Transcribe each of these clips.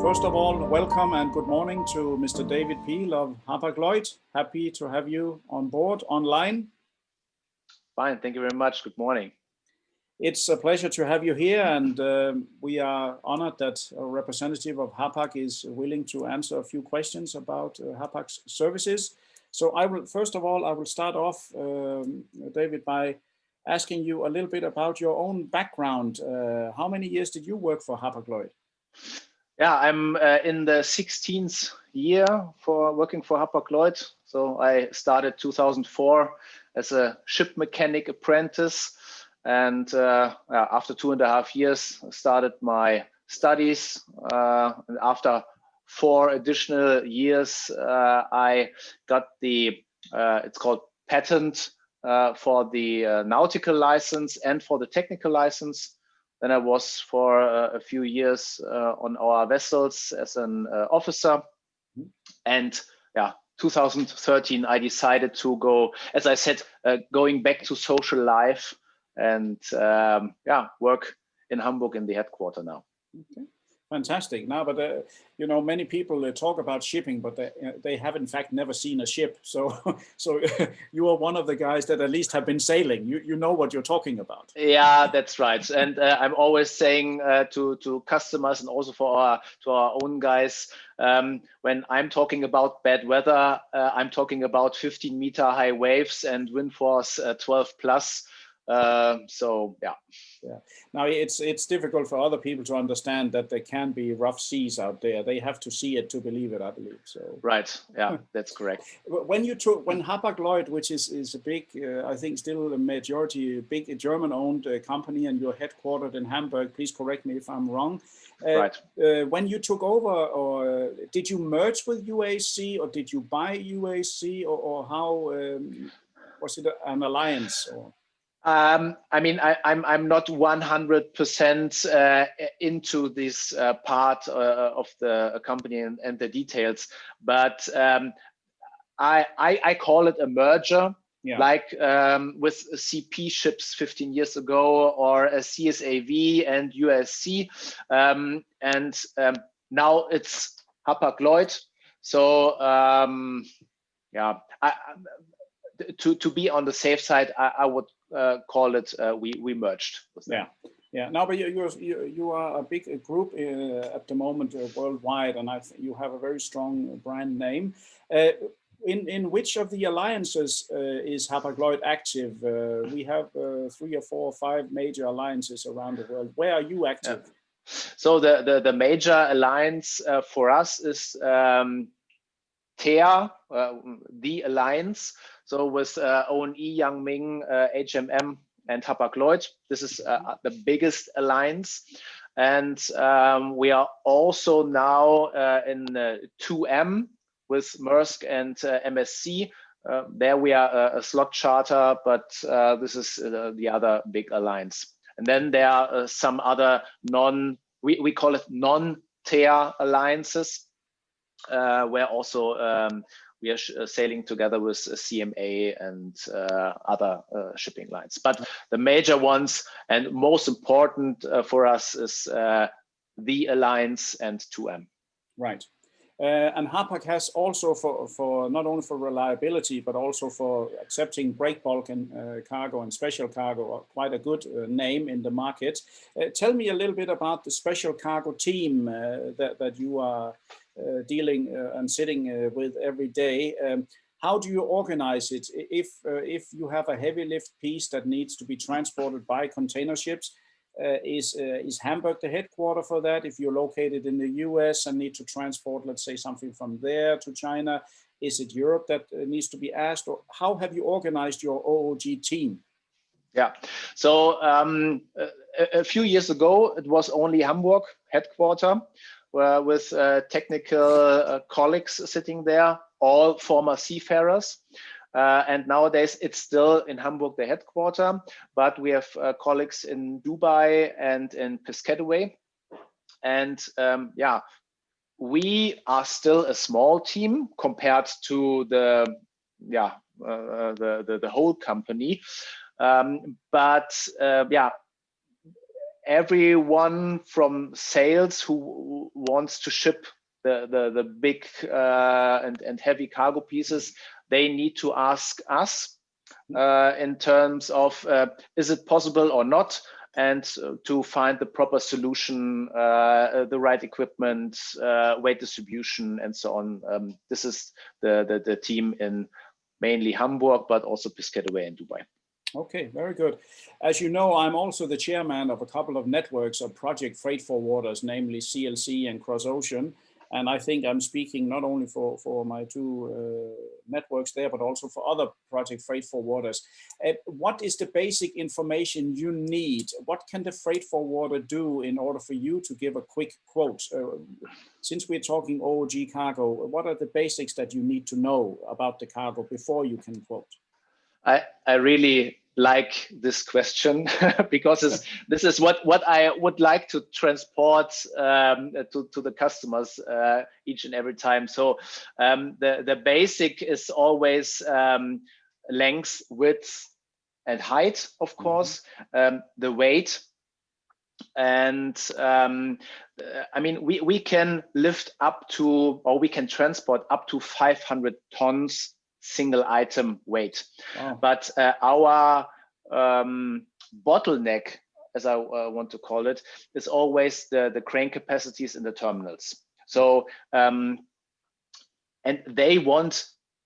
First of all, welcome and good morning to Mr. David Piel of Hapag Lloyd. Happy to have you on board online. Fine, thank you very much. Good morning. It's a pleasure to have you here, and we are honored that a representative of Hapag is willing to answer a few questions about Hapag's services. So I will, first of all, I will start off, David, by asking you a little bit about your own background. How many years did you work for Hapag Lloyd? Yeah, I'm in the 16th year for working for Hapag Lloyd. So I started 2004 as a ship mechanic apprentice, and after 2.5 years, I started my studies. And after 4 additional years, I got the it's called patent for the nautical license and for the technical license. Then I was for a few years on our vessels as an officer. And yeah, 2013, I decided to go, as I said, going back to social life and work in Hamburg in the headquarters now. Okay. Fantastic. Now, but you know, many people talk about shipping, but they have in fact never seen a ship. So, you are one of the guys that at least have been sailing. You know what you're talking about. Yeah, that's right. And I'm always saying to customers and also for our own guys, when I'm talking about bad weather, I'm talking about 15-meter high waves and wind force 12 plus. So yeah. Now it's difficult for other people to understand that there can be rough seas out there. They have to see it to believe it, I believe. So right, yeah, that's correct. When Hapag Lloyd, which is a big, I think still a majority big German-owned company, and you're headquartered in Hamburg. Please correct me if I'm wrong. Right. When you took over, or did you merge with UAC, or did you buy UAC, or how was it an alliance? Or? I mean, I'm not 100% into this part of the company and the details, but I call it a merger, like with CP ships 15 years ago, or a CSAV and USC, and now it's Hapag Lloyd. So yeah, to be on the safe side, I would call it we merged. Yeah. Now, but you are a big group at the moment worldwide, and you have a very strong brand name. In which of the alliances is Hapag Lloyd active? We have 3 or 4 or 5 major alliances around the world. Where are you active? Yeah. So the major alliance for us is TEA, the alliance. So with ONE, Yangming, HMM, and Hapag Lloyd, this is the biggest alliance. And we are also now in 2M with Maersk and MSC. There we are a slot charter, but this is the other big alliance. And then there are some other we call it non-TEA alliances, where also we are sailing together with CMA and other shipping lines. But the major ones and most important for us is the Alliance and 2M. Right. And Hapag has also for not only for reliability, but also for accepting break bulk and cargo and special cargo, quite a good name in the market. Tell me a little bit about the special cargo team that you are dealing and sitting with every day. How do you organize it? If you have a heavy lift piece that needs to be transported by container ships, is Hamburg the headquarter for that? If you're located in the US and need to transport, let's say, something from there to China, is it Europe that needs to be asked? Or how have you organized your OOG team? Yeah, so a few years ago, it was only Hamburg headquarter, with technical colleagues sitting there, all former seafarers. And nowadays it's still in Hamburg, the headquarter, but we have colleagues in Dubai and in Piscataway. And yeah, we are still a small team compared to the whole company. But yeah, everyone from sales who wants to ship the big and heavy cargo pieces, they need to ask us in terms of is it possible or not, and to find the proper solution, the right equipment, weight distribution, and so on. This is the team in mainly Hamburg, but also Piscataway in Dubai. Okay, very good. As you know, I'm also the chairman of a couple of networks of project freight forwarders, namely CLC and CrossOcean. And I think I'm speaking not only for my two networks there, but also for other project freight forwarders. What is the basic information you need? What can the freight forwarder do in order for you to give a quick quote? Since we're talking OOG cargo, what are the basics that you need to know about the cargo before you can quote? I really like this question because this is what I would like to transport to the customers each and every time. So the basic is always length, width, and height, of course, the weight. And I mean, we can lift up to, or we can transport up to 500 tons single item weight. Wow. But our bottleneck, as I want to call it, is always the crane capacities in the terminals. So and they want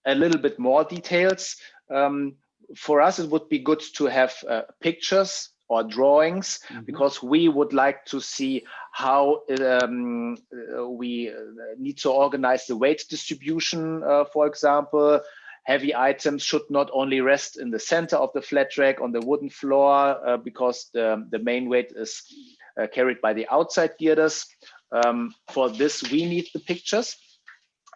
a little bit more details. For us, it would be good to have pictures or drawings, because we would like to see how we need to organize the weight distribution, for example. Heavy items should not only rest in the center of the flat rack on the wooden floor, because the main weight is carried by the outside girders. For this, we need the pictures.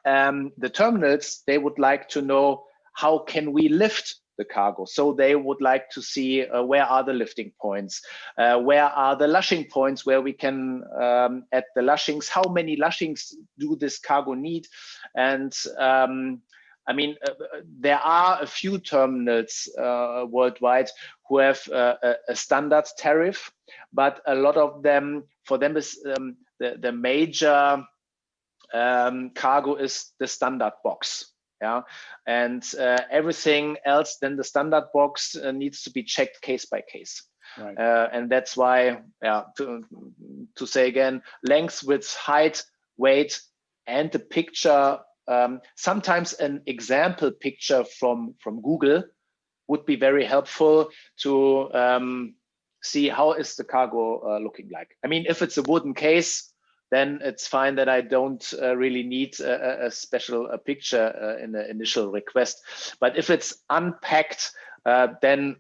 The terminals, they would like to know how can we lift the cargo. So they would like to see where are the lifting points, where are the lushing points where we can add the lushings, how many lushings do this cargo need. And I mean, there are a few terminals worldwide who have a standard tariff, but a lot of them, for them, is the major cargo is the standard box. Yeah, and everything else than the standard box needs to be checked case by case. Right. And that's why, yeah, to say again, length, width, height, weight, and the picture. Sometimes an example picture from Google would be very helpful to see how is the cargo looking like. I mean, if it's a wooden case, then it's fine that I don't really need a special picture in the initial request. But if it's unpacked, then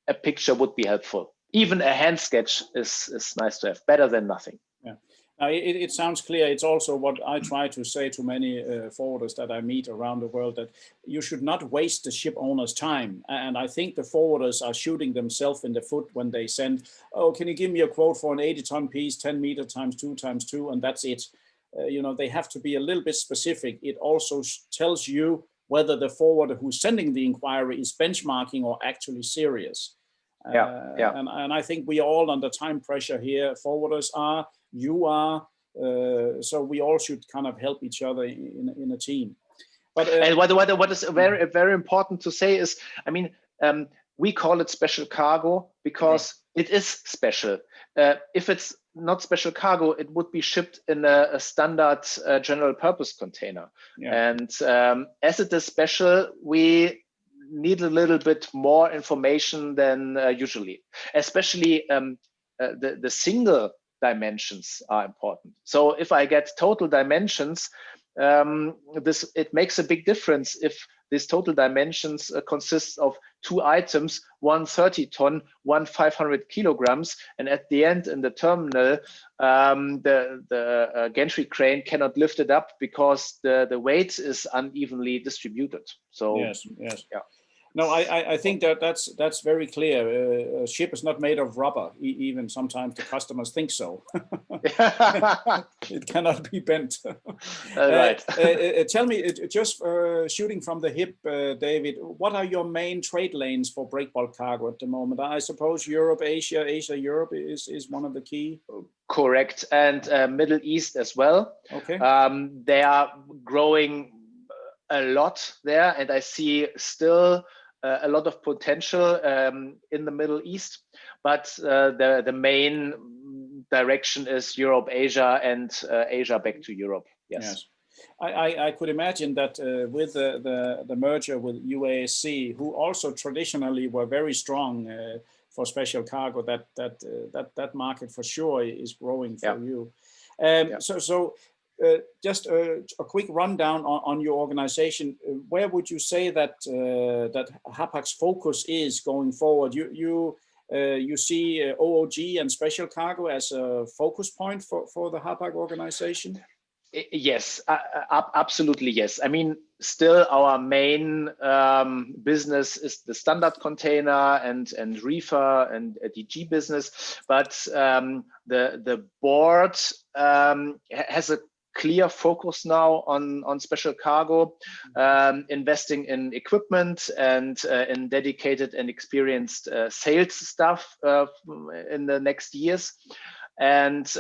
a picture would be helpful. Even a hand sketch is nice to have, better than nothing. Yeah. It sounds clear. It's also what I try to say to many forwarders that I meet around the world, that you should not waste the ship owner's time. And I think the forwarders are shooting themselves in the foot when they send, oh, can you give me a quote for an 80-ton piece, 10 meter times 2, and that's it. You know, they have to be a little bit specific. It also tells you whether the forwarder who's sending the inquiry is benchmarking or actually serious. And I think we are all under time pressure here. Forwarders are, you are, so we all should kind of help each other in a team. But and what is very, very important to say is, I mean, we call it special cargo because it is special. If it's not special cargo, it would be shipped in a standard general purpose container. And as it is special, we need a little bit more information than usually, especially the single dimensions are important. So if I get total dimensions, it makes a big difference if these total dimensions consists of 2 items, one 30-ton, one 500 kilograms, and at the end in the terminal, the gantry crane cannot lift it up because the weight is unevenly distributed. So yes. No, I think that's very clear. A ship is not made of rubber. Even sometimes the customers think so. It cannot be bent. Right. Tell me, just shooting from the hip, David, what are your main trade lanes for break bulk cargo at the moment? I suppose Europe, Asia, Europe is one of the key. Correct, and Middle East as well. Okay. They are growing a lot there, and I see still a lot of potential in the Middle East, but the main direction is Europe, Asia, and Asia back to Europe. Yes. I could imagine that with the merger with UASC, who also traditionally were very strong for special cargo, that market for sure is growing for you. So just a quick rundown on your organization. Where would you say that that Hapag's focus is going forward? You see OOG and special cargo as a focus point for the Hapag organization? Yes, absolutely yes. I mean, still our main business is the standard container and reefer and DG business, but the board has a clear focus now on special cargo, investing in equipment and in dedicated and experienced sales staff in the next years. And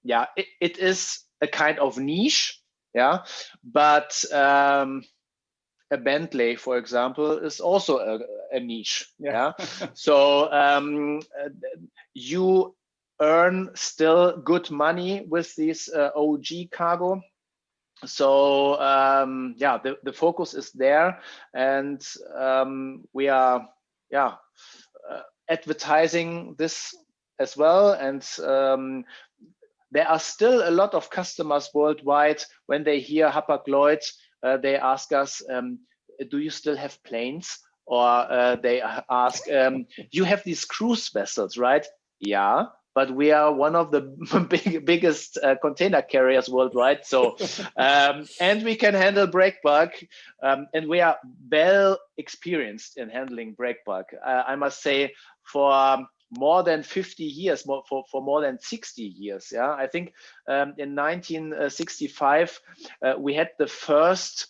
yeah, it is a kind of niche, but a Bentley, for example, is also a niche. So you earn still good money with this OG cargo. So the focus is there, and we are advertising this as well, and there are still a lot of customers worldwide. When they hear Hapag Lloyd, they ask us, do you still have planes? Or they ask, you have these cruise vessels, right? Yeah, but we are one of the biggest container carriers worldwide. So, and we can handle break bulk, and we are well experienced in handling break bulk. I must say, for more than 50 years, for more than 60 years. I think in 1965, we had the first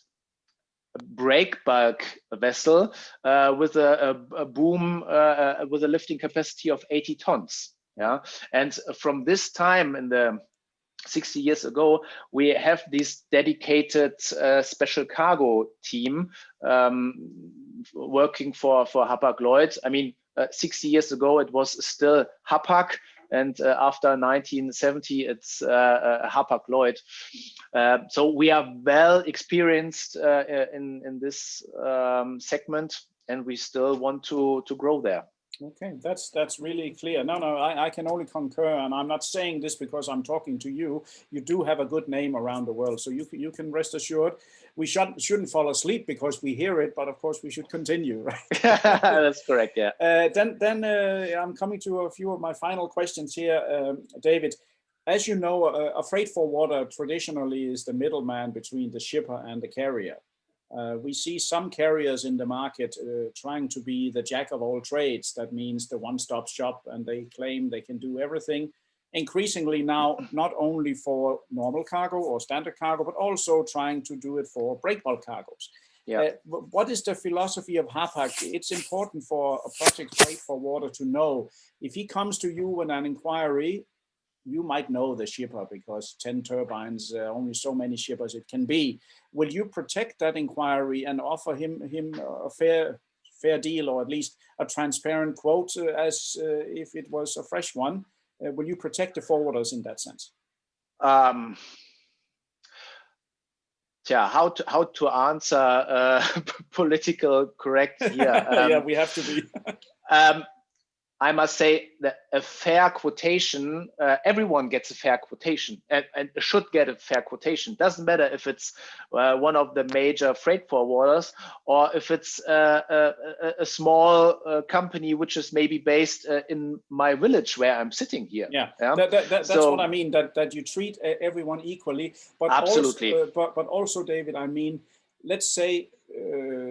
break bulk vessel with a boom with a lifting capacity of 80 tons. And from this time, in the 60 years ago, we have this dedicated special cargo team working for Hapag Lloyd. I mean, 60 years ago, it was still Hapag, and after 1970, it's Hapag Lloyd. So we are well experienced in this segment, and we still want to grow there. Okay, that's really clear. No, I can only concur, and I'm not saying this because I'm talking to you. You do have a good name around the world, so you can rest assured. We shouldn't fall asleep because we hear it, but of course we should continue, right? That's correct, yeah. Then I'm coming to a few of my final questions here, David. As you know, a freight forwarder traditionally is the middleman between the shipper and the carrier. We see some carriers in the market trying to be the jack of all trades. That means the one-stop shop, and they claim they can do everything. Increasingly now, not only for normal cargo or standard cargo, but also trying to do it for break bulk cargos. What is the philosophy of Hapag? It's important for a project freight forwarder to know if he comes to you with an inquiry. You might know the shipper because 10 turbines, only so many shippers it can be. Will you protect that inquiry and offer him a fair deal, or at least a transparent quote as if it was a fresh one? Will you protect the forwarders in that sense? How to answer political correct here? Yeah, we have to be. I must say that a fair quotation, everyone gets a fair quotation and should get a fair quotation. Doesn't matter if it's one of the major freight forwarders or if it's a small company which is maybe based in my village where I'm sitting here. That's what I mean, that you treat everyone equally. But absolutely. But also, David, I mean, let's say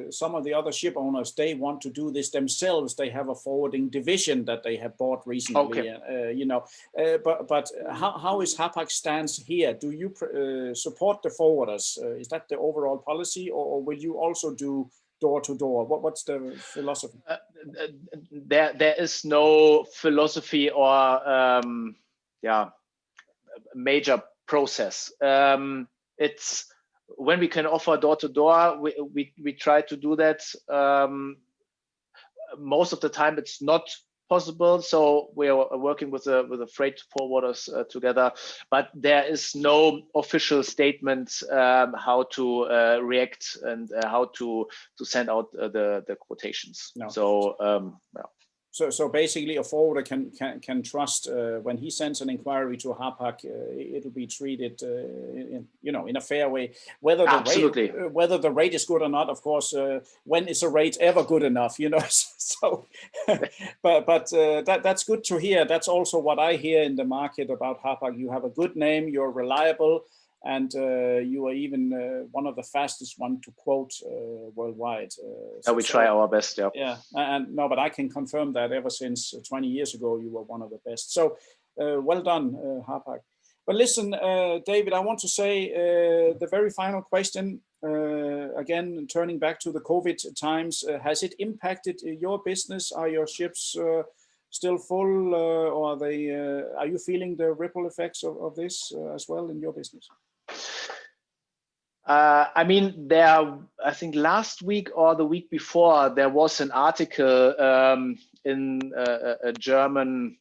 some of the other ship owners, they want to do this themselves. They have a forwarding division that they have bought recently. Okay. But how is Hapag stands here? Do you support the forwarders? Is that the overall policy, or will you also do door to door? What's the philosophy? There is no philosophy or major process. It's when we can offer door to door, we try to do that. Most of the time, it's not possible, so we are working with the freight forwarders together. But there is no official statement how to react and how to send out the quotations. No. So yeah. So basically, a forwarder can trust when he sends an inquiry to Hapag, it'll be treated in a fair way. Whether the rate is good or not, of course. When is a rate ever good enough? So, but that's good to hear. That's also what I hear in the market about Hapag. You have a good name. You're reliable. And you are even one of the fastest one to quote worldwide. We try our best, yeah. Yeah, and no, but I can confirm that ever since 20 years ago, you were one of the best. So well done, Hapag. But listen, David, I want to say the very final question, again, turning back to the COVID times, has it impacted your business? Are your ships still full, or are you feeling the ripple effects of this as well in your business? I mean, I think last week or the week before, there was an article in a German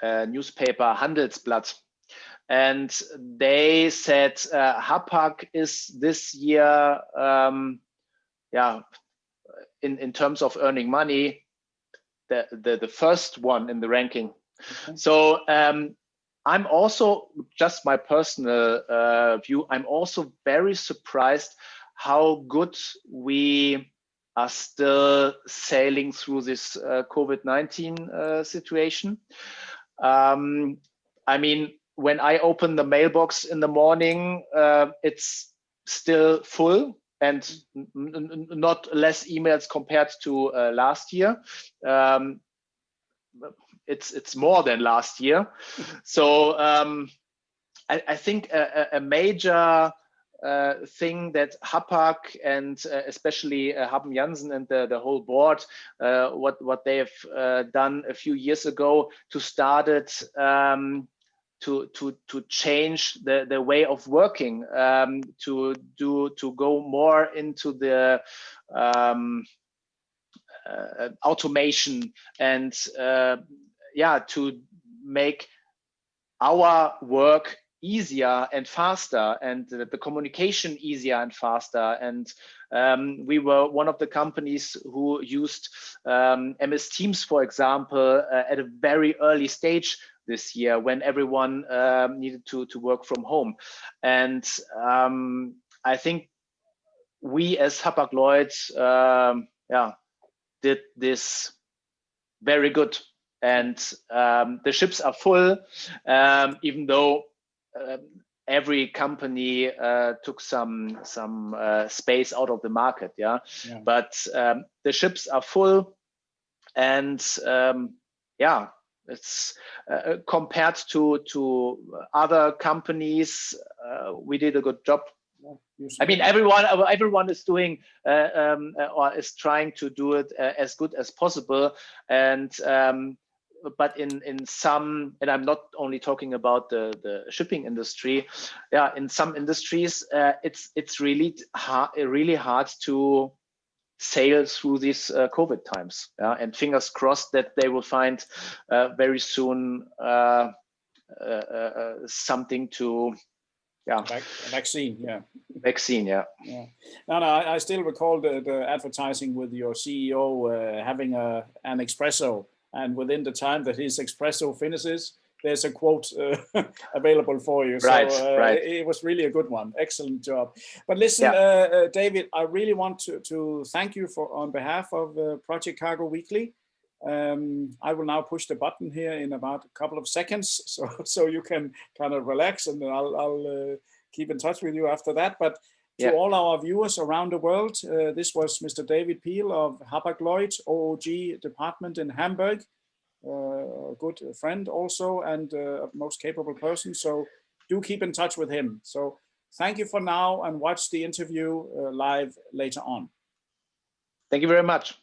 newspaper, Handelsblatt, and they said Hapag is this year, in terms of earning money, the first one in the ranking. Okay. So I'm also, just my personal view, I'm also very surprised how good we are still sailing through this COVID-19 situation. I mean, when I open the mailbox in the morning, it's still full and not less emails compared to last year. It's more than last year. So I think a major thing that Hapag and especially Haben Jansen and the whole board, what they have done a few years ago to start it, to change the way of working, to go more into the automation and to make our work easier and faster, and the communication easier and faster. And we were one of the companies who used MS Teams, for example, at a very early stage this year when everyone needed to work from home. And I think we as Hapag Lloyd did this very good. And the ships are full, even though every company took some space out of the market. Yeah. But the ships are full, and it's compared to other companies, we did a good job. I mean, everyone is doing or is trying to do it as good as possible, and but in some, and I'm not only talking about the shipping industry, in some industries it's really hard to sail through these COVID times, and fingers crossed that they will find very soon something to vaccine. No, I still recall the advertising with your CEO having an espresso, and within the time that his espresso finishes, there's a quote available for you. So right. It was really a good one. Excellent job. But listen, David, I really want to thank you on behalf of Project Cargo Weekly. I will now push the button here in about a couple of seconds, so you can kind of relax, and I'll keep in touch with you after that. But To all our viewers around the world, this was Mr. David Piel of Hapag Lloyd, OOG department in Hamburg, a good friend also, and a most capable person. So do keep in touch with him. So thank you for now, and watch the interview live later on. Thank you very much.